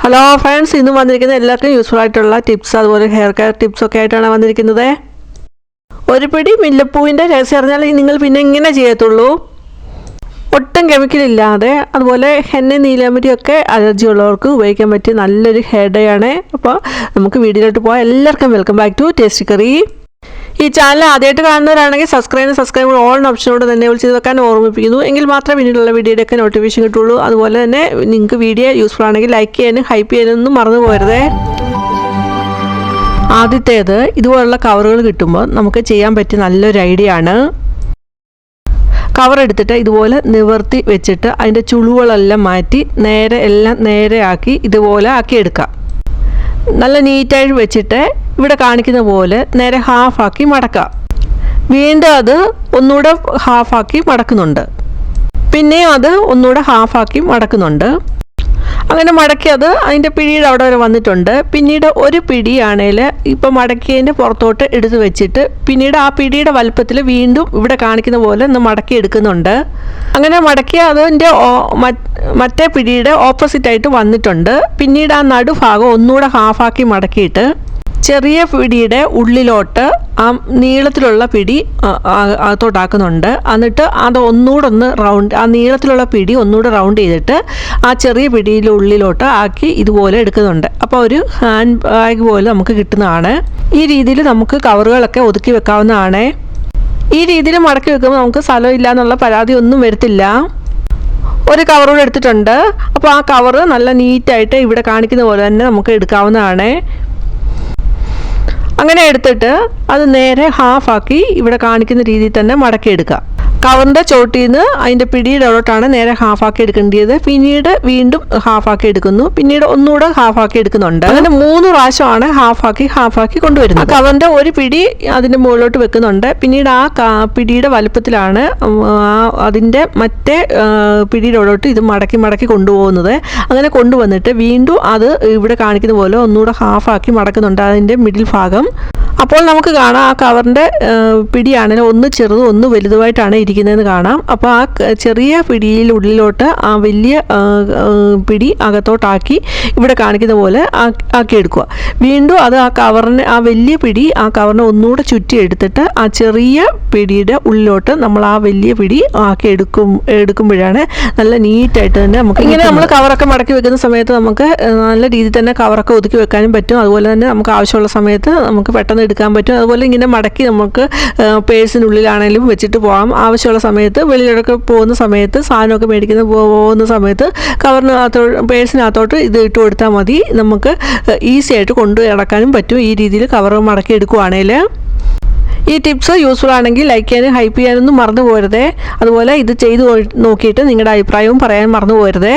Hello friends, ഇന്ന് വന്നിരിക്കുന്നത് എല്ലാവർക്കും യൂസ്ഫുൾ ആയിട്ടുള്ള ടിപ്സ്, അതുപോലെ ഹെയർ കെയർ ടിപ്സ് ഒക്കെ ആയിട്ടാണ് വന്നിരിക്കുന്നത്. ഒരു പിടി മുല്ലപ്പൂവിൻ്റെ രഹസ്യം അറിഞ്ഞാൽ നിങ്ങൾ പിന്നെ ഇങ്ങനെ ചെയ്യത്തുള്ളൂ. ഒട്ടും കെമിക്കലില്ലാതെ, അതുപോലെ ഹെന്ന നീലാമ്പരിയൊക്കെ അലർജി ഉള്ളവർക്ക് ഉപയോഗിക്കാൻ പറ്റിയ നല്ലൊരു ഹെയർ ഡേ ആണ്. അപ്പോൾ നമുക്ക് വീഡിയോയിലോട്ട് പോകാം. എല്ലാവർക്കും welcome back to tasty curry. ഈ ചാനൽ ആദ്യമായിട്ട് കാണുന്നവരാണെങ്കിൽ സബ്സ്ക്രൈബ് ഓൺ ഓപ്ഷനോട് തന്നെ വിളിച്ച് വെക്കാൻ ഓർമ്മിപ്പിക്കുന്നു. എങ്കിൽ മാത്രമേ പിന്നീടുള്ള വീഡിയോയുടെയൊക്കെ നോട്ടിഫിക്കേഷൻ കിട്ടുള്ളൂ. അതുപോലെ തന്നെ നിങ്ങൾക്ക് വീഡിയോ യൂസ്ഫുൾ ആണെങ്കിൽ ലൈക്ക് ചെയ്യാനും ഹൈപ്പ് ചെയ്യാനൊന്നും മറന്നു പോകരുതേ. ആദ്യത്തേത്, ഇതുപോലുള്ള കവറുകൾ കിട്ടുമ്പോൾ നമുക്ക് ചെയ്യാൻ പറ്റിയ നല്ലൊരു ഐഡിയ ആണ്. കവർ എടുത്തിട്ട് ഇതുപോലെ നിവർത്തി വെച്ചിട്ട് അതിൻ്റെ ചുളുകളെല്ലാം മാറ്റി എല്ലാം നേരെ ആക്കി ഇതുപോലെ ആക്കിയെടുക്കാം. നല്ല നീറ്റായി വെച്ചിട്ട് ഇവിടെ കാണിക്കുന്ന പോലെ നേരെ ഹാഫാക്കി മടക്കാം. വീണ്ടും അത് ഒന്നുകൂടെ ഹാഫാക്കി മടക്കുന്നുണ്ട്, പിന്നെയും അത് ഒന്നുകൂടെ ഹാഫാക്കി മടക്കുന്നുണ്ട്. അങ്ങനെ മടക്കി അത് അതിൻ്റെ പിടിയുടെ അവിടെ വരെ വന്നിട്ടുണ്ട്. പിന്നീട് ഒരു പിടിയാണേൽ ഇപ്പം മടക്കിയതിൻ്റെ പുറത്തോട്ട് എടുത്ത് വെച്ചിട്ട് പിന്നീട് ആ പിടിയുടെ വലുപ്പത്തിൽ വീണ്ടും ഇവിടെ കാണിക്കുന്ന പോലെ ഒന്ന് മടക്കി എടുക്കുന്നുണ്ട്. അങ്ങനെ മടക്കി അതിൻ്റെ മറ്റേ പിടിയുടെ ഓപ്പോസിറ്റായിട്ട് വന്നിട്ടുണ്ട്. പിന്നീട് ആ നടുഭാഗം ഒന്നുകൂടെ ഹാഫാക്കി മടക്കിയിട്ട് ചെറിയ പിടിയുടെ ഉള്ളിലോട്ട് ആ നീളത്തിലുള്ള പിടി അകത്തോട്ടാക്കുന്നുണ്ട്. എന്നിട്ട് അത് ഒന്നുകൂടെ ആ നീളത്തിലുള്ള പിടി ഒന്നുകൂടെ റൗണ്ട് ചെയ്തിട്ട് ആ ചെറിയ പിടിയുടെ ഉള്ളിലോട്ട് ആക്കി ഇതുപോലെ എടുക്കുന്നുണ്ട്. അപ്പോൾ ഒരു ഹാൻഡ് ബാഗ് പോലെ നമുക്ക് കിട്ടുന്നതാണ്. ഈ രീതിയിൽ നമുക്ക് കവറുകളൊക്കെ ഒതുക്കി വെക്കാവുന്നതാണ്. ഈ രീതിയിൽ മടക്കി വെക്കുമ്പോൾ നമുക്ക് സ്ഥലമില്ല എന്നുള്ള പരാതി ഒന്നും വരത്തില്ല. ഒരു കവറൂടെ എടുത്തിട്ടുണ്ട്. അപ്പോൾ ആ കവറ് നല്ല നീറ്റായിട്ട് ഇവിടെ കാണിക്കുന്ന പോലെ തന്നെ നമുക്ക് എടുക്കാവുന്നതാണ്. അങ്ങനെ എടുത്തിട്ട് അത് നേരെ ഹാഫാക്കി ഇവിടെ കാണിക്കുന്ന രീതിയിൽ തന്നെ മടക്കിയെടുക്കുക. കവറിൻ്റെ ചോട്ടിൽ നിന്ന് അതിൻ്റെ പിടിയുടെ അവിടോട്ടാണ് നേരെ ഹാഫാക്കി എടുക്കേണ്ടത്. പിന്നീട് വീണ്ടും ഹാഫാക്കി എടുക്കുന്നു, പിന്നീട് ഒന്നുകൂടെ ഹാഫാക്കി എടുക്കുന്നുണ്ട്. അങ്ങനെ 3 പ്രാവശ്യമാണ് ഹാഫാക്കി കൊണ്ടുവരുന്നത്. കവറിൻ്റെ ഒരു പിടി അതിൻ്റെ മുകളിലോട്ട് വെക്കുന്നുണ്ട്. പിന്നീട് ആ പിടിയുടെ വലുപ്പത്തിലാണ് അതിൻ്റെ മറ്റേ പിടിയുടെ അവിടോട്ട് ഇത് മടക്കി കൊണ്ടുപോകുന്നത്. അങ്ങനെ കൊണ്ടുവന്നിട്ട് വീണ്ടും അത് ഇവിടെ കാണിക്കുന്ന പോലെ ഒന്നുകൂടെ ഹാഫാക്കി മടക്കുന്നുണ്ട് അതിൻ്റെ മിഡിൽ ഭാഗം. അപ്പോൾ നമുക്ക് കാണാം ആ കവറിൻ്റെ പിടിയാണെങ്കിൽ ഒന്ന് ചെറുതും ഒന്ന് വലുതുമായിട്ടാണ് ഇരിക്കുന്നതെന്ന് കാണാം. അപ്പോൾ ആ ചെറിയ പിടിയിൽ ഉള്ളിലോട്ട് ആ വലിയ പിടി അകത്തോട്ടാക്കി ഇവിടെ കാണിക്കുന്ന പോലെ ആക്കിയെടുക്കുക. വീണ്ടും അത് ആ വലിയ പിടി ആ കവറിനെ ഒന്നുകൂടെ ചുറ്റി എടുത്തിട്ട് ആ ചെറിയ പിടിയുടെ ഉള്ളിലോട്ട് നമ്മൾ ആ വലിയ പിടി ആക്കി എടുക്കുമ്പോഴാണ് നല്ല നീറ്റായിട്ട് തന്നെ നമുക്ക് ഇങ്ങനെ നമ്മൾ കവറൊക്കെ മടക്കി വെക്കുന്ന സമയത്ത് നമുക്ക് നല്ല രീതിയിൽ തന്നെ കവറൊക്കെ ഒതുക്കി വെക്കാനും പറ്റും. അതുപോലെ തന്നെ നമുക്ക് ആവശ്യമുള്ള സമയത്ത് നമുക്ക് പെട്ടെന്ന് എടുക്കാൻ പറ്റും. അതുപോലെ ഇങ്ങനെ മടക്കി നമുക്ക് പേഴ്സിനുള്ളിലാണെങ്കിലും വെച്ചിട്ട് പോകാം. ആവശ്യമുള്ള സമയത്ത് വെളിയിലൊക്കെ പോകുന്ന സമയത്ത് സാധനമൊക്കെ പോകുന്ന സമയത്ത് പേഴ്സിനകത്തോട്ട് ഇത് ഇട്ട് കൊടുത്താൽ മതി. നമുക്ക് ഈസി ആയിട്ട് കൊണ്ടു നടക്കാനും പറ്റും. ഈ രീതിയിൽ കവർ മടക്കി എടുക്കുവാണെങ്കിൽ ഈ ടിപ്സ് യൂസ്ഫുൾ ആണെങ്കിൽ ലൈക്ക് ചെയ്യാനും ഹൈപ്പ് ചെയ്യാനൊന്നും മറന്നു പോകരുതേ. അതുപോലെ ഇത് ചെയ്ത് നോക്കിയിട്ട് നിങ്ങളുടെ അഭിപ്രായവും പറയാൻ മറന്നു പോകരുതേ.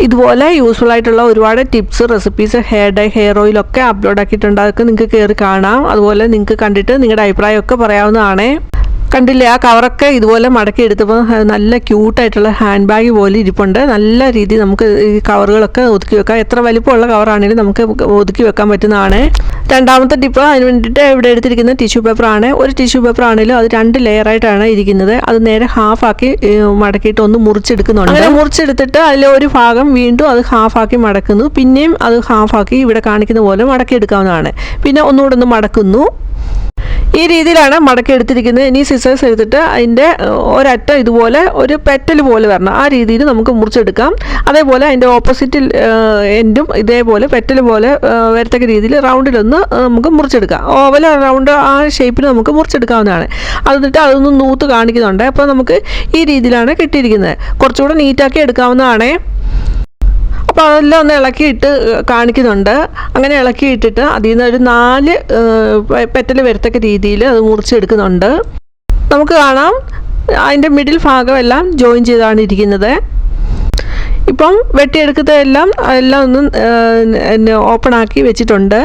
ഇതുപോലെ യൂസ്ഫുൾ ആയിട്ടുള്ള ഒരുപാട് tips, recipes, hair dye, hair ഓയിലൊക്കെ അപ്ലോഡ് ആക്കിയിട്ടുണ്ട്. അതൊക്കെ നിങ്ങൾക്ക് കയറി കാണാം. അതുപോലെ നിങ്ങൾക്ക് കണ്ടിട്ട് നിങ്ങളുടെ അഭിപ്രായമൊക്കെ പറയാവുന്നതാണ്. കണ്ടില്ലേ, ആ കവറൊക്കെ ഇതുപോലെ മടക്കി എടുത്തപ്പോൾ നല്ല ക്യൂട്ടായിട്ടുള്ള ഹാൻഡ് ബാഗ് പോലെ ഇരിപ്പുണ്ട്. നല്ല രീതിയിൽ നമുക്ക് ഈ കവറുകളൊക്കെ ഒതുക്കി വെക്കാം. എത്ര വലിപ്പമുള്ള കവറാണെങ്കിലും നമുക്ക് ഒതുക്കി വെക്കാൻ പറ്റുന്നതാണ്. രണ്ടാമത്തെ ടിപ്പ്, അതിന് വേണ്ടിയിട്ട് ഇവിടെ എടുത്തിരിക്കുന്ന ടിഷ്യൂ പേപ്പറാണ്. ഒരു ടിഷ്യൂ പേപ്പർ ആണെങ്കിലും അത് 2 ലെയറായിട്ടാണ് ഇരിക്കുന്നത്. അത് നേരെ ഹാഫാക്കി മടക്കിയിട്ട് ഒന്ന് മുറിച്ചെടുക്കുന്നുണ്ട്. അങ്ങനെ മുറിച്ചെടുത്തിട്ട് അതിൽ ഒരു ഭാഗം വീണ്ടും അത് ഹാഫാക്കി മടക്കുന്നു, പിന്നെയും അത് ഹാഫാക്കി ഇവിടെ കാണിക്കുന്ന പോലെ മടക്കിയെടുക്കാവുന്നതാണ്. പിന്നെ ഒന്നുകൂടെ ഒന്ന് മടക്കുന്നു. ഈ രീതിയിലാണ് മടക്കി എടുത്തിരിക്കുന്നത്. ഇനി സിസേഴ്സ് എടുത്തിട്ട് അതിൻ്റെ ഒരറ്റം ഇതുപോലെ ഒരു പെറ്റൽ പോലെ വരണം. ആ രീതിയിൽ നമുക്ക് മുറിച്ചെടുക്കാം. അതേപോലെ അതിൻ്റെ ഓപ്പോസിറ്റ് എൻഡും ഇതേപോലെ പെറ്റൽ പോലെ വരത്തക്ക രീതിയിൽ റൗണ്ടിലൊന്ന് നമുക്ക് മുറിച്ചെടുക്കാം. ഓവൽ റൗണ്ട് ആ ഷേപ്പിൽ നമുക്ക് മുറിച്ചെടുക്കാവുന്നതാണ്. എന്നിട്ട് അതൊന്ന് നൂത്ത് കാണിക്കുന്നുണ്ട്. അപ്പോൾ നമുക്ക് ഈ രീതിയിലാണ് കിട്ടിയിരിക്കുന്നത്. കുറച്ചുകൂടെ നീറ്റാക്കി എടുക്കാവുന്നതാണ്. അപ്പോൾ അതെല്ലാം ഒന്ന് ഇളക്കിയിട്ട് കാണിക്കുന്നുണ്ട്. അങ്ങനെ ഇളക്കിയിട്ടിട്ട് അതിൽ നിന്ന് ഒരു 4 പെറ്റൽ വരത്തക്ക രീതിയിൽ അത് മുറിച്ചെടുക്കുന്നുണ്ട്. നമുക്ക് കാണാം അതിൻ്റെ ഭാഗം എല്ലാം ജോയിൻ ചെയ്താണ് ഇരിക്കുന്നത്. ഇപ്പം വെട്ടിയെടുക്കുന്നതെല്ലാം ഒന്ന് ഓപ്പൺ ആക്കി വെച്ചിട്ടുണ്ട്.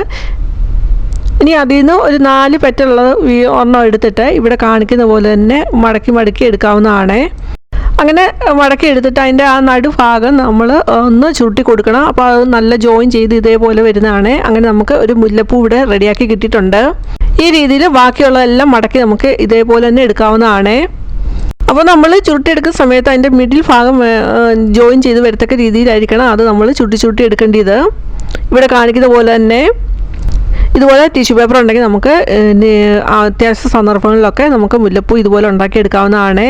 ഇനി അതിൽ നിന്ന് ഒരു 4 പെറ്റലുള്ളത് ഒരെണ്ണം എടുത്തിട്ട് ഇവിടെ കാണിക്കുന്ന പോലെ തന്നെ മടക്കി എടുക്കാവുന്നതാണ്. അങ്ങനെ മടക്കി എടുത്തിട്ട് അതിൻ്റെ ആ നടുഭാഗം നമ്മൾ ഒന്ന് ചുരുട്ടി കൊടുക്കണം. അപ്പോൾ അത് നല്ല ജോയിൻ ചെയ്ത് ഇതേപോലെ വരുന്നതാണ്. അങ്ങനെ നമുക്ക് ഒരു മുല്ലപ്പൂ ഇവിടെ റെഡിയാക്കി കിട്ടിയിട്ടുണ്ട്. ഈ രീതിയിൽ ബാക്കിയുള്ളതെല്ലാം മടക്കി നമുക്ക് ഇതേപോലെ തന്നെ എടുക്കാവുന്നതാണ്. അപ്പോൾ നമ്മൾ ചുരുട്ടിയെടുക്കുന്ന സമയത്ത് അതിൻ്റെ മിഡിൽ ഭാഗം ജോയിൻ ചെയ്ത് വരത്തക്ക രീതിയിലായിരിക്കണം അത് നമ്മൾ ചുരുട്ടി എടുക്കേണ്ടത്. ഇവിടെ കാണിക്കുന്ന പോലെ തന്നെ ഇതുപോലെ ടിഷ്യൂ പേപ്പർ ഉണ്ടെങ്കിൽ നമുക്ക് അത്യാവശ്യ സന്ദർഭങ്ങളിലൊക്കെ നമുക്ക് മുല്ലപ്പൂ ഇതുപോലെ ഉണ്ടാക്കിയെടുക്കാവുന്നതാണ്.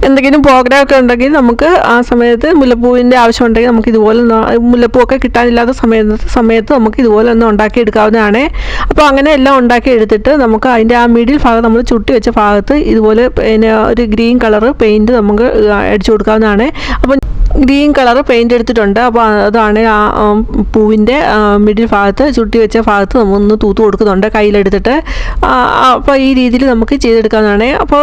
എന്തെങ്കിലും പ്രോഗ്രാം ഒക്കെ ഉണ്ടെങ്കിൽ നമുക്ക് ആ സമയത്ത് മുല്ലപ്പൂവിൻ്റെ ആവശ്യം ഉണ്ടെങ്കിൽ നമുക്ക് ഇതുപോലെ മുല്ലപ്പൂവൊക്കെ കിട്ടാനില്ലാത്ത സമയത്ത് നമുക്ക് ഇതുപോലെ ഒന്ന് ഉണ്ടാക്കിയെടുക്കാവുന്നതാണ്. അപ്പോൾ അങ്ങനെ എല്ലാം ഉണ്ടാക്കിയെടുത്തിട്ട് നമുക്ക് അതിൻ്റെ ആ മിഡിൽ ഭാഗം നമ്മൾ ചുട്ടി വെച്ച ഭാഗത്ത് ഇതുപോലെ പിന്നെ ഒരു ഗ്രീൻ കളർ പെയിൻറ്റ് നമുക്ക് അടിച്ചു കൊടുക്കാവുന്നതാണ്. അപ്പോൾ ഗ്രീൻ കളർ പെയിൻ്റ് എടുത്തിട്ടുണ്ട്. അപ്പോൾ അതാണ് ആ പൂവിൻ്റെ മിഡിൽ ഭാഗത്ത് ചുട്ടി വെച്ച ഭാഗത്ത് നമ്മൊന്ന് തൂത്ത് കൊടുക്കുന്നുണ്ട് കയ്യിലെടുത്തിട്ട്. അപ്പോൾ ഈ രീതിയിൽ നമുക്ക് ചെയ്തെടുക്കാവുന്നതാണ്. അപ്പോൾ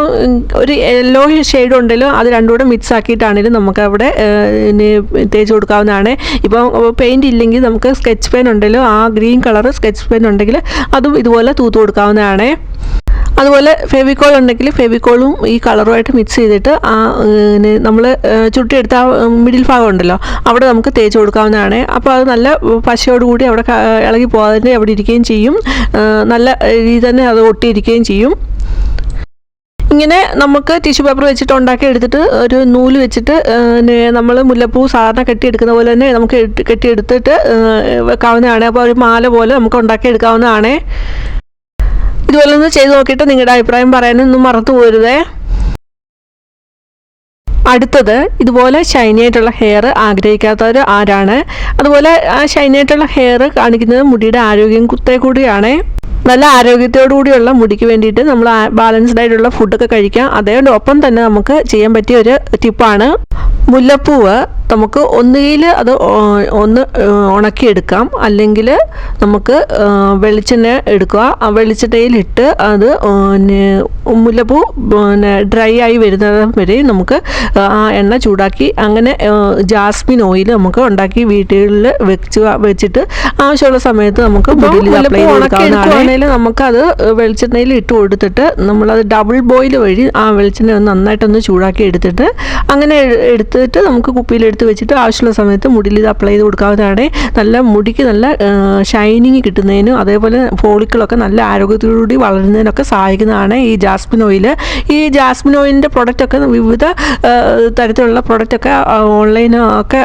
ഒരു യെല്ലോ ഷെയ്ഡ് ഉണ്ടെങ്കിലും അത് രണ്ടും കൂടെ മിക്സ് ആക്കിയിട്ടാണെങ്കിലും നമുക്ക് അവിടെ തേച്ച് കൊടുക്കാവുന്നതാണ്. ഇപ്പം പെയിൻറ് ഇല്ലെങ്കിൽ നമുക്ക് സ്കെച്ച് പെൻ ഉണ്ടെങ്കിലും ആ ഗ്രീൻ കളർ സ്കെച്ച് പെൻ ഉണ്ടെങ്കിൽ അതും ഇതുപോലെ തൂത്ത് കൊടുക്കാവുന്നതാണ്. അതുപോലെ ഫെവിക്കോൾ ഉണ്ടെങ്കിൽ ഫെവിക്കോളും ഈ കളറുമായിട്ട് മിക്സ് ചെയ്തിട്ട് ആ നമ്മൾ ചുട്ടിയെടുത്ത ആ മിഡിൽ ഭാഗം ഉണ്ടല്ലോ അവിടെ നമുക്ക് തേച്ച് കൊടുക്കാവുന്നതാണ്. അപ്പോൾ അത് നല്ല പശയോടുകൂടി അവിടെ ഇളകി പോകാതെ അവിടെ ഇരിക്കുകയും ചെയ്യും, നല്ല രീതിയിൽ തന്നെ അത് ഒട്ടിയിരിക്കുകയും ചെയ്യും. ഇങ്ങനെ നമുക്ക് ടിഷ്യൂ പേപ്പർ വെച്ചിട്ട് ഉണ്ടാക്കി എടുത്തിട്ട് ഒരു നൂല് വെച്ചിട്ട് നമ്മൾ മുല്ലപ്പൂ സാധാരണ കെട്ടിയെടുക്കുന്ന പോലെ തന്നെ നമുക്ക് കെട്ടിയെടുത്തിട്ട് വെക്കാവുന്നതാണ്. അപ്പോൾ ഒരു മാല പോലെ നമുക്ക് ഉണ്ടാക്കിയെടുക്കാവുന്നതാണ്. ഇതുപോലെ ഒന്ന് ചെയ്ത് നോക്കിയിട്ട് നിങ്ങളുടെ അഭിപ്രായം പറയാനൊന്നും മറന്നു പോകരുതേ. അടുത്തത്, ഇതുപോലെ ഷൈനി ആയിട്ടുള്ള ഹെയർ ആഗ്രഹിക്കാത്തവർ ആരാണ്? അതുപോലെ ആ ഷൈനി ആയിട്ടുള്ള ഹെയർ കാണിക്കുന്നത് മുടിയുടെ ആരോഗ്യത്തെ കൂടിയാണ്. നല്ല ആരോഗ്യത്തോടു കൂടിയുള്ള മുടിക്ക് വേണ്ടിയിട്ട് നമ്മൾ ബാലൻസ്ഡ് ആയിട്ടുള്ള ഫുഡൊക്കെ കഴിക്കാം. അതോടൊപ്പം തന്നെ നമുക്ക് ചെയ്യാൻ പറ്റിയ ഒരു ടിപ്പാണ് മുല്ലപ്പൂവ് നമുക്ക് ഒന്നുകിൽ അത് ഒന്ന് ഉണക്കിയെടുക്കാം, അല്ലെങ്കിൽ നമുക്ക് വെളിച്ചെണ്ണ എടുക്കുക, ആ വെളിച്ചെണ്ണയിലിട്ട് അത് മുല്ലപ്പൂ ഡ്രൈ ആയി വരുന്നത് വരെ നമുക്ക് ആ എണ്ണ ചൂടാക്കി അങ്ങനെ ജാസ്മിൻ ഓയിൽ നമുക്ക് ഉണ്ടാക്കി വീട്ടിൽ വെച്ചിട്ട് ആവശ്യമുള്ള സമയത്ത് നമുക്ക് മുടിയിൽ അപ്ലൈ ചെയ്തെടുക്കാവുന്നതാണ്. നമുക്കത് വെളിച്ചെണ്ണയിൽ ഇട്ട് കൊടുത്തിട്ട് നമ്മളത് ഡബിൾ ബോയിൽ വഴി ആ വെളിച്ചെണ്ണ ഒന്ന് നന്നായിട്ടൊന്ന് ചൂടാക്കി എടുത്തിട്ട് അങ്ങനെ എടുത്തിട്ട് നമുക്ക് കുപ്പിയിലെടുത്ത് വെച്ചിട്ട് ആവശ്യമുള്ള സമയത്ത് മുടിയിൽ ഇത് അപ്ലൈ ചെയ്ത് കൊടുക്കാവുന്നതാണ്. നല്ല മുടിക്ക് നല്ല ഷൈനിങ് കിട്ടുന്നതിനും അതേപോലെ ഫോളിക്കിളൊക്കെ നല്ല ആരോഗ്യത്തോടുകൂടി വളരുന്നതിനൊക്കെ സഹായിക്കുന്നതാണ് ഈ ജാസ്മിൻ ഓയിൽ. ഈ ജാസ്മിൻ ഓയിലിൻ്റെ പ്രൊഡക്റ്റൊക്കെ വിവിധ തരത്തിലുള്ള പ്രൊഡക്റ്റൊക്കെ ഓൺലൈനൊക്കെ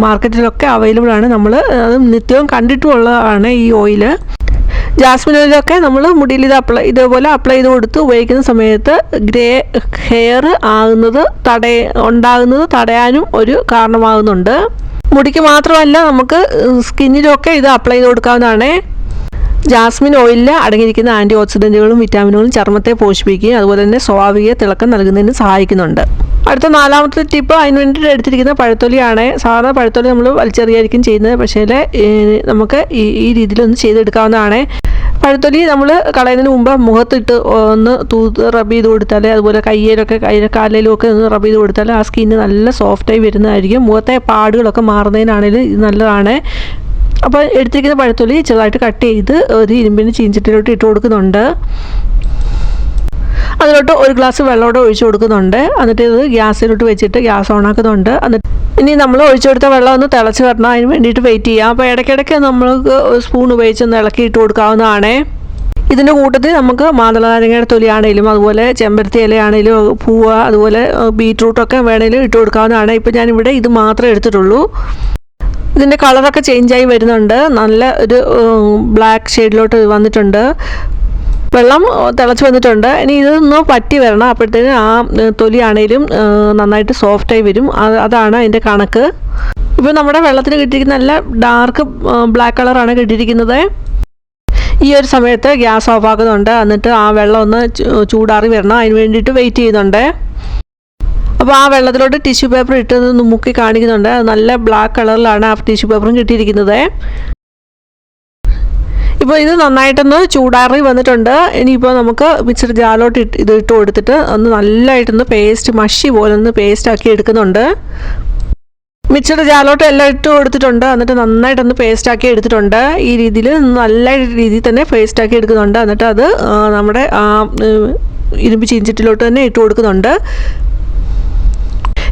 മാർക്കറ്റിലൊക്കെ അവൈലബിൾ ആണ്. നമ്മൾ അത് നിത്യവും കണ്ടിട്ടുള്ളതാണ് ഈ ഓയിൽ. ജാസ്മിൻ ഓയിലൊക്കെ നമ്മൾ മുടിയിൽ ഇതേപോലെ അപ്ലൈ ചെയ്ത് കൊടുത്ത് ഉപയോഗിക്കുന്ന സമയത്ത് ഗ്രേ ഹെയർ ഉണ്ടാകുന്നത് തടയാനും ഒരു കാരണമാകുന്നുണ്ട്. മുടിക്ക് മാത്രമല്ല നമുക്ക് സ്കിന്നിലൊക്കെ ഇത് അപ്ലൈ ചെയ്ത് കൊടുക്കാവുന്നതാണ്. ജാസ്മിൻ ഓയിലിൽ അടങ്ങിയിരിക്കുന്ന ആൻറ്റി ഓക്സിഡൻറ്റുകളും വിറ്റാമിനുകളും ചർമ്മത്തെ പോഷിപ്പിക്കുകയും അതുപോലെ തന്നെ സ്വാഭാവിക തിളക്കം നൽകുന്നതിന് സഹായിക്കുന്നുണ്ട്. അടുത്ത നാലാമത്തെ ടിപ്പ് അതിന് വേണ്ടിയിട്ട് എടുത്തിരിക്കുന്ന പഴത്തൊലിയാണ്. സാധാരണ പഴത്തൊലി നമ്മൾ വലിച്ചെറിയായിരിക്കും ചെയ്യുന്നത്, പക്ഷേ നമുക്ക് ഈ രീതിയിലൊന്ന് ചെയ്തെടുക്കാവുന്നതാണ്. പഴത്തൊലി നമ്മൾ കളയുന്നതിന് മുമ്പ് മുഖത്തിട്ട് ഒന്ന് റബ് ചെയ്ത് കൊടുത്താൽ, അതുപോലെ കാലിലും ഒക്കെ ഒന്ന് റബ് ചെയ്ത് കൊടുത്താൽ ആ സ്കിന്ന് നല്ല സോഫ്റ്റായി വരുന്നതായിരിക്കും. മുഖത്തെ പാടുകളൊക്കെ മാറുന്നതിനാണെങ്കിലും ഇത് നല്ലതാണ്. അപ്പോൾ എടുത്തിരിക്കുന്ന പഴത്തൊലി ചെറുതായിട്ട് കട്ട് ചെയ്ത് ഒരു ഇരുമ്പിന് ചീഞ്ചട്ടിയിലോട്ട് ഇട്ട് കൊടുക്കുന്നുണ്ട്. അതിലോട്ട് ഒരു ഗ്ലാസ് വെള്ളമോടെ ഒഴിച്ചു കൊടുക്കുന്നുണ്ട്. എന്നിട്ട് ഇത് ഗ്യാസിലോട്ട് വെച്ചിട്ട് ഗ്യാസ് ഓണാക്കുന്നുണ്ട്. എന്നിട്ട് ഇനി നമ്മൾ ഒഴിച്ചു കൊടുത്ത വെള്ളം ഒന്ന് തിളച്ച് വരണം, അതിന് വേണ്ടിയിട്ട് വെയിറ്റ് ചെയ്യാം. അപ്പോൾ ഇടയ്ക്കിടയ്ക്ക് നമ്മൾക്ക് സ്പൂൺ ഉപയോഗിച്ച് ഒന്ന് ഇളക്കി ഇട്ട് കൊടുക്കാവുന്നതാണ്. ഇതിൻ്റെ കൂട്ടത്തിൽ നമുക്ക് മാതളനാരങ്ങയുടെ തൊലിയാണെങ്കിലും അതുപോലെ ചെമ്പരത്തി ഇലയാണെങ്കിലും പൂവ് അതുപോലെ ബീറ്റ്റൂട്ടൊക്കെ വേണമെങ്കിലും ഇട്ട് കൊടുക്കാവുന്നതാണ്. ഇപ്പോൾ ഞാനിവിടെ ഇത് മാത്രമേ എടുത്തിട്ടുള്ളൂ. ഇതിൻ്റെ കളറൊക്കെ ചേഞ്ചായി വരുന്നുണ്ട്, നല്ല ഒരു ബ്ലാക്ക് ഷെയ്ഡിലോട്ട് വന്നിട്ടുണ്ട്. വെള്ളം തിളച്ച് വന്നിട്ടുണ്ട്. ഇനി ഇതൊന്ന് പറ്റി വരണം, അപ്പോഴത്തേന് ആ തൊലിയാണേലും നന്നായിട്ട് സോഫ്റ്റായി വരും. അതാണ് അതിൻ്റെ കണക്ക്. ഇപ്പോൾ നമ്മുടെ വെള്ളത്തിന് കിട്ടിയിരിക്കുന്ന നല്ല ഡാർക്ക് ബ്ലാക്ക് കളറാണ് കിട്ടിയിരിക്കുന്നത്. ഈ ഒരു സമയത്ത് ഗ്യാസ് ഓഫ് ആക്കുന്നുണ്ട്. എന്നിട്ട് ആ വെള്ളം ഒന്ന് ചൂടാറി വരണം, അതിന് വേണ്ടിയിട്ട് വെയിറ്റ് ചെയ്യുന്നുണ്ട്. അപ്പോൾ ആ വെള്ളത്തിലോട്ട് ടിഷ്യൂ പേപ്പർ ഇട്ട് മുക്കി കാണിക്കുന്നുണ്ട്. നല്ല ബ്ലാക്ക് കളറിലാണ് ആ ടിഷ്യൂ പേപ്പറും കിട്ടിയിരിക്കുന്നത്. ഇപ്പോൾ ഇത് നന്നായിട്ടൊന്ന് ചൂടാറി വന്നിട്ടുണ്ട്. ഇനിയിപ്പോൾ നമുക്ക് മിക്സർ ജാറിലോട്ട് ഇത് ഇട്ട് കൊടുത്തിട്ട് ഒന്ന് നല്ലതായിട്ടൊന്ന് മഷി പോലെ ഒന്ന് പേസ്റ്റാക്കി എടുക്കുന്നുണ്ട്. മിക്സർ ജാറിലോട്ട് എല്ലാം ഇട്ട് കൊടുത്തിട്ടുണ്ട്. എന്നിട്ട് നന്നായിട്ടൊന്ന് പേസ്റ്റാക്കി എടുത്തിട്ടുണ്ട്. ഈ രീതിയിൽ നല്ല രീതിയിൽ തന്നെ പേസ്റ്റാക്കി എടുക്കുന്നുണ്ട്. എന്നിട്ട് അത് നമ്മുടെ ഇരുമ്പ് ചീഞ്ചട്ടിലോട്ട് തന്നെ ഇട്ട് കൊടുക്കുന്നുണ്ട്.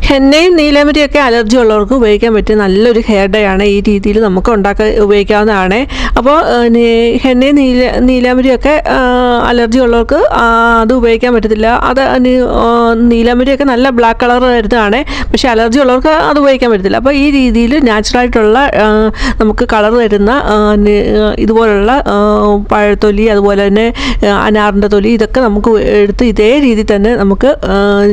ഹെന്നയും നീലമരിയൊക്കെ അലർജി ഉള്ളവർക്ക് ഉപയോഗിക്കാൻ പറ്റിയ നല്ലൊരു ഹെയർ ഡൈ ആണ്. ഈ രീതിയിൽ നമുക്ക് ഉപയോഗിക്കാവുന്നതാണ്. അപ്പോൾ ഹെന്നയും നീലമരിയൊക്കെ അലർജി ഉള്ളവർക്ക് അത് ഉപയോഗിക്കാൻ പറ്റത്തില്ല. അത് നീലമരിയൊക്കെ നല്ല ബ്ലാക്ക് കളർ വരുന്നതാണ്, പക്ഷേ അലർജി ഉള്ളവർക്ക് അത് ഉപയോഗിക്കാൻ പറ്റത്തില്ല. അപ്പോൾ ഈ രീതിയിൽ നാച്ചുറലായിട്ടുള്ള നമുക്ക് കളർ തരുന്ന ഇതുപോലുള്ള പഴത്തൊലി, അതുപോലെ തന്നെ അനാറിൻ്റെ തൊലി, ഇതൊക്കെ നമുക്ക് എടുത്ത് ഇതേ രീതിയിൽ തന്നെ നമുക്ക്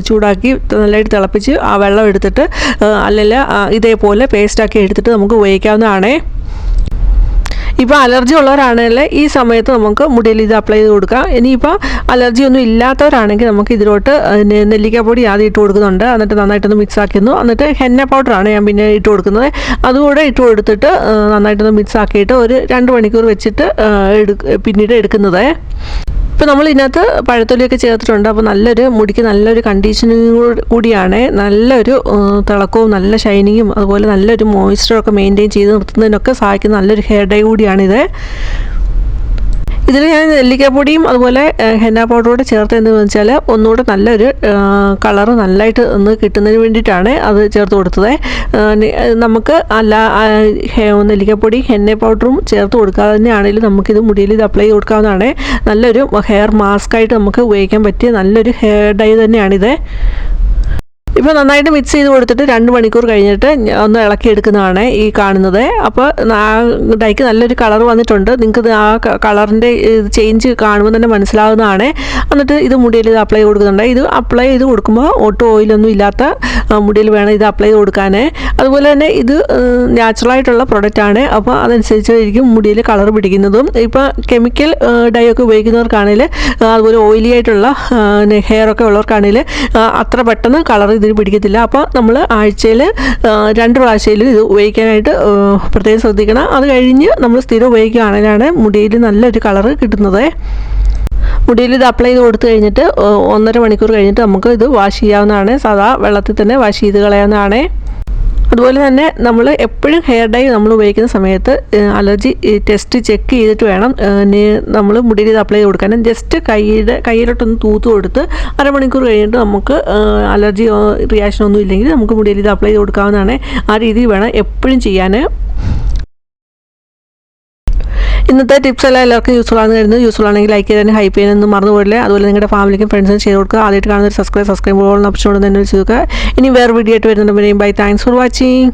ചൂടാക്കി നല്ലതായിട്ട് തിളപ്പിച്ച് ആ വെള്ളം എടുത്തിട്ട് അല്ലെങ്കിൽ ഇതേപോലെ പേസ്റ്റാക്കി എടുത്തിട്ട് നമുക്ക് ഉപയോഗിക്കാവുന്നതാണ്. ഇപ്പോൾ അലർജി ഉള്ളവരാണെങ്കിൽ ഈ സമയത്ത് നമുക്ക് മുടിയിൽ ഇത് അപ്ലൈ ചെയ്ത് കൊടുക്കാം. ഇനിയിപ്പോൾ അലർജി ഒന്നും ഇല്ലാത്തവരാണെങ്കിൽ നമുക്ക് ഇതിലോട്ട് നെല്ലിക്കാപ്പൊടി ആദ്യം ഇട്ട് കൊടുക്കുന്നുണ്ട്. എന്നിട്ട് നന്നായിട്ടൊന്ന് മിക്സ് ആക്കുന്നു. എന്നിട്ട് ഹെന്ന പൗഡറാണ് ഞാൻ പിന്നെ ഇട്ട് കൊടുക്കുന്നത്. അതുകൂടെ ഇട്ട് കൊടുത്തിട്ട് നന്നായിട്ടൊന്ന് മിക്സ് ആക്കിയിട്ട് ഒരു 2 മണിക്കൂർ വെച്ചിട്ട് പിന്നീട് എടുക്കുന്നത്. ഇപ്പോൾ നമ്മൾ ഇതിനകത്ത് പഴത്തൊലിയൊക്കെ ചേർത്തിട്ടുണ്ട്. അപ്പോൾ മുടിക്ക് നല്ലൊരു കണ്ടീഷനിങ് കൂടിയാണ്. നല്ലൊരു തിളക്കവും നല്ല ഷൈനിങ്ങും അതുപോലെ നല്ലൊരു മോയ്സ്ചറൊക്കെ മെയിൻറ്റെയിൻ ചെയ്ത് നിർത്തുന്നതിനൊക്കെ സഹായിക്കുന്ന നല്ലൊരു ഹെയർ ഡൈ കൂടിയാണിത്. ഇതിൽ ഞാൻ നെല്ലിക്കാപ്പൊടിയും അതുപോലെ ഹെന്ന പൗഡറോടെ ചേർത്ത് എന്താണെന്ന് വെച്ചാൽ ഒന്നുകൂടെ നല്ലൊരു കളറ് നല്ലതായിട്ട് ഒന്ന് കിട്ടുന്നതിന് വേണ്ടിയിട്ടാണ് അത് ചേർത്ത് കൊടുത്തത്. നമുക്ക് നെല്ലിക്കാപ്പൊടി ഹെന്ന പൗഡറും ചേർത്ത് കൊടുക്കാതെ തന്നെയാണെങ്കിലും നമുക്കിത് മുടിയിൽ ഇത് അപ്ലൈ ചെയ്ത് കൊടുക്കാവുന്നതാണ്. നല്ലൊരു ഹെയർ മാസ്കായിട്ട് നമുക്ക് ഉപയോഗിക്കാൻ പറ്റിയ നല്ലൊരു ഹെയർ ഡൈ തന്നെയാണിത്. ഇപ്പോൾ നന്നായിട്ട് മിക്സ് ചെയ്ത് കൊടുത്തിട്ട് 2 മണിക്കൂർ കഴിഞ്ഞിട്ട് ഒന്ന് ഇളക്കിയെടുക്കുന്നതാണ് ഈ കാണുന്നത്. അപ്പോൾ ഡൈക്ക് നല്ലൊരു കളർ വന്നിട്ടുണ്ട്. നിങ്ങൾക്ക് ആ കളറിൻ്റെ ചേഞ്ച് കാണുമ്പോൾ തന്നെ മനസ്സിലാവുന്നതാണ്. എന്നിട്ട് ഇത് മുടിയിൽ ഇത് അപ്ലൈ കൊടുക്കുന്നുണ്ട്. ഇത് അപ്ലൈ ചെയ്ത് കൊടുക്കുമ്പോൾ ഒട്ടും ഓയിലൊന്നും ഇല്ലാത്ത മുടിയിൽ വേണം ഇത് അപ്ലൈ ചെയ്ത് കൊടുക്കാൻ. അതുപോലെ തന്നെ ഇത് നാച്ചുറലായിട്ടുള്ള പ്രൊഡക്റ്റാണ്. അപ്പോൾ അതനുസരിച്ചായിരിക്കും മുടിയിൽ കളർ പിടിക്കുന്നതും. ഇപ്പോൾ കെമിക്കൽ ഡൈ ഒക്കെ ഉപയോഗിക്കുന്നവർക്കാണെങ്കിൽ അതുപോലെ ഓയിലി ആയിട്ടുള്ള ഹെയറൊക്കെ ഉള്ളവർക്കാണെങ്കിൽ അത്ര പെട്ടെന്ന് കളർ ഇതിന് പിടിക്കത്തില്ല. അപ്പോൾ നമ്മൾ ആഴ്ചയിൽ 2 പ്രാവശ്യമെങ്കിലും ഇത് ഉപയോഗിക്കാനായിട്ട് പ്രത്യേകം ശ്രദ്ധിക്കണം. അത് കഴിഞ്ഞ് നമ്മൾ സ്ഥിരം ഉപയോഗിക്കുകയാണെങ്കിലാണ് മുടിയിൽ നല്ലൊരു കളറ് കിട്ടുന്നത്. മുടിയിൽ ഇത് അപ്ലൈ ചെയ്ത് കൊടുത്തു കഴിഞ്ഞിട്ട് 1.5 മണിക്കൂർ കഴിഞ്ഞിട്ട് നമുക്ക് ഇത് വാഷ് ചെയ്യാവുന്നതാണ്. സാധാ വെള്ളത്തിൽ തന്നെ വാഷ് ചെയ്ത് കളയാവുന്നതാണ്. അതുപോലെ തന്നെ നമ്മൾ എപ്പോഴും ഹെയർ ഡൈ നമ്മൾ ഉപയോഗിക്കുന്ന സമയത്ത് അലർജി ടെസ്റ്റ് ചെക്ക് ചെയ്തിട്ട് വേണം നമ്മൾ മുടിയിൽ ഇത് അപ്ലൈ ചെയ്ത് കൊടുക്കാൻ. ജസ്റ്റ് കയ്യിലോട്ടൊന്ന് തൂത്ത് കൊടുത്ത് 1/2 മണിക്കൂർ കഴിഞ്ഞിട്ട് നമുക്ക് അലർജി റിയാക്ഷൻ ഒന്നും ഇല്ലെങ്കിൽ നമുക്ക് മുടിയിൽ ഇത് അപ്ലൈ ചെയ്ത് കൊടുക്കാവുന്നതാണ്. ആ രീതിയിൽ വേണം എപ്പോഴും ചെയ്യാൻ. ഇന്നത്തെ ടിപ്സ് എല്ലാം എല്ലാവർക്കും യൂസ്ഫുൾ ആണെന്ന് കരുതുന്നു. യൂസ്ഫുൾ ആണെങ്കിൽ ലൈക്ക് ചെയ്ത് തന്നെ ഹൈപ്പ് ചെയ്യാനൊന്നും മറന്നു പോയില്ല. അതുപോലെ നിങ്ങളുടെ ഫാമിലിക്കും ഫ്രണ്ട്സിനും ഷെയർ കൊടുക്കുക. ആദ്യമായിട്ട് കാണുന്ന ഒരു സബ്സ്ക്രൈബ് ഓപ്ഷൻ കൊണ്ട് തന്നെ വെച്ച് നോക്കുക. ഇനി വേറെ വീഡിയോ ആയിട്ട് വരുന്നുണ്ടെങ്കിൽ ബൈ. Thanks for watching.